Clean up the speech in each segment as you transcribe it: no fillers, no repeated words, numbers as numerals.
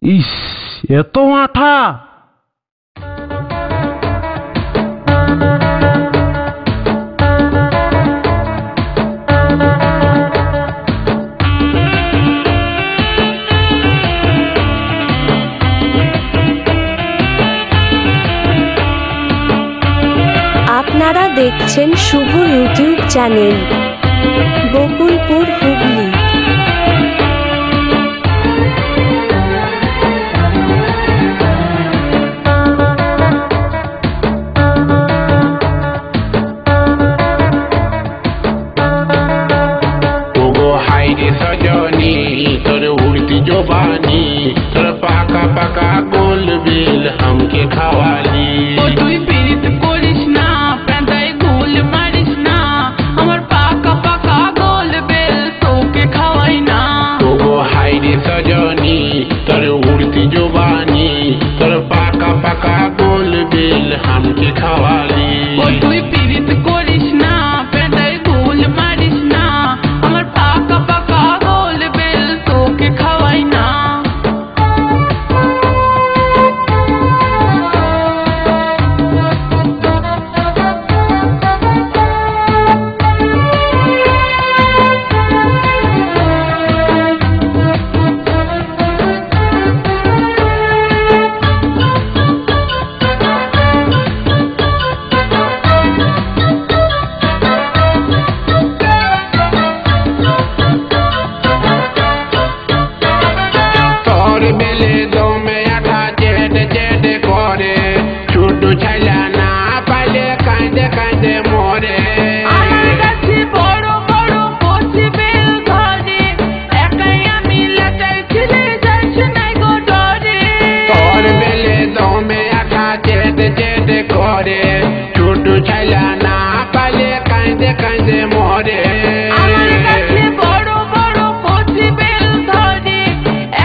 ইস, এত মাথা! আপনারা দেখছেন শুভ ইউটিউব চ্যানেল বকুলপুর হুগলি। सजनी तोर उड़ती जोबानी तोर पाका पाका गोल बेल हमके खवाली তুই পীড়িত করিস না পেঁদায় গোল মারিস না আমার পাকা পাকা গোল বেল তোকে খাওয়াই না তোগো হাইরে সজনী তোর উড়তি জোবানি তোর পাকা পাকা গোল বেল हमके खवाली তুই পীড়িত করিস না পেঁদায় গোল মারিস না আমার পাকা পাকা গোল বেল তোকে খাওয়াই না बेले दो में आठा जेड जेड करे छुटू छैला ना पाले कांदे कांदे मोरे আমার কাছে বড় বড় কচি বেল ধরে একাই আমি লাটাই ছিলে যাইছ নাই গো ডরে तोर बेले दो में आठा जेड जेड करे छुटू छैला ना पाले कांदे कांदे मोरे আমার কাছে বড় বড় কচি বেল ধরে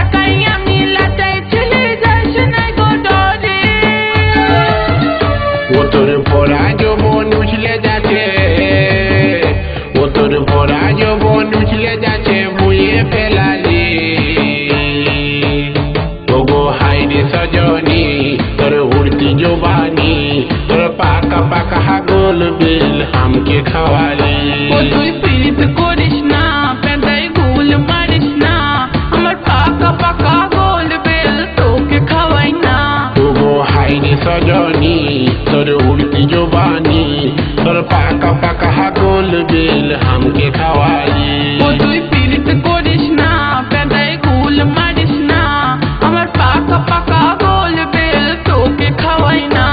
একাই আমি লাটাই ছিলে যাইছ নাই গো ডরে ও তোর পরা যৌবন উছলে যাচ্ছে ও তোর পরা যৌবন উছলে যাচ্ছে মুয়ে ফেলালি ওগো হাইরে সজনী তোর উড়তি জোবানি তোর পাকা পাকা গোল বেল हमके खवाली তুই পীড়িত করিস না পেঁদায় গোল মারিস না আমার পাকা পাকা গোল বেল তোকে খাওয়াই না ওগো হাইরে সজনী তোর উড়তি জোবানি তোর পাকা পাকা গোল বেল हमके खवाली তুই পীড়িত করিস না পেঁদায় গোল মারিস না আমার পাকা পাকা গোল বেল তোকে খাওয়াই না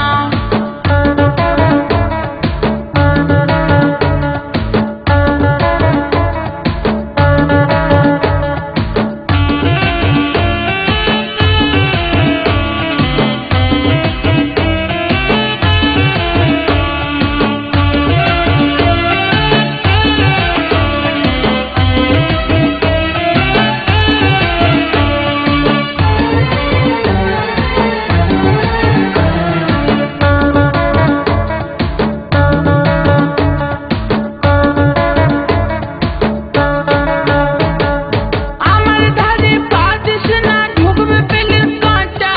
আমার ধারে পাতিস না ঢুকবে পেলের কাঁটা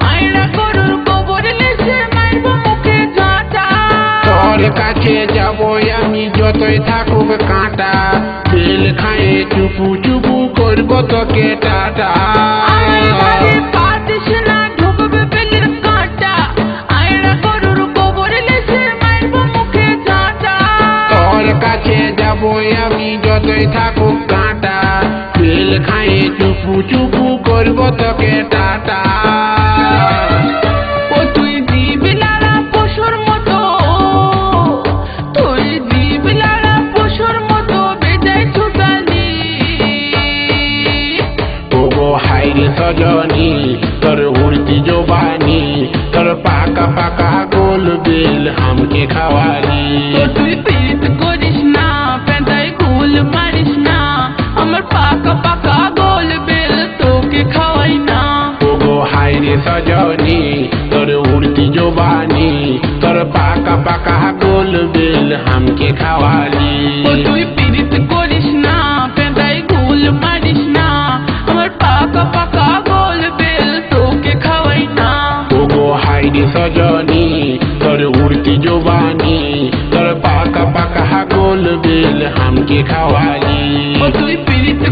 আয়না গরুর গোবর লেসে মারবো মুখে ঝাঁটা তোর কাছে যাবো আমি যতই থাকুক কাঁটা তেল খায়ে চুপু চুপু করবো তোকে টাটা আমার ধারে পাতিস না ঢুকবে পেলের কাঁটা আয়না গরুর গোবর লেসে মারবো মুখে ঝাঁটা তোর কাছে যাবো আমি যতই থাকুক কাঁটা তেল খায়ে চুপু চুপু করবো তোকে টাটা তুই দিবি লাড়া পশুর মতো তুই দিবি লাড়া পশুর মতো বেজায় ছুটালি ওগো হাইরে সজনী তোর উড়তি জোবানি তোর পাকা পাকা গোল বেল हमके खवाली তুই পীড়িত করিস না পেঁদায় গোল মারিস না আমার পাকা পাকা গোল বেল তোকে খাওয়াই না ওগো হাইরে সজনী তোর উড়তি জোবানি তোর পাকা পাকা গোল বেল हमके खवाली তুই পীড়িত করিস না পেঁদায় গোল মারিস না আমার পাকা পাকা গোল বেল রে সজনী তোর উড়তি জবানি তোর পাকা পাকা গোল বেল হামকে খাওয়ালি ও তুই পিরিত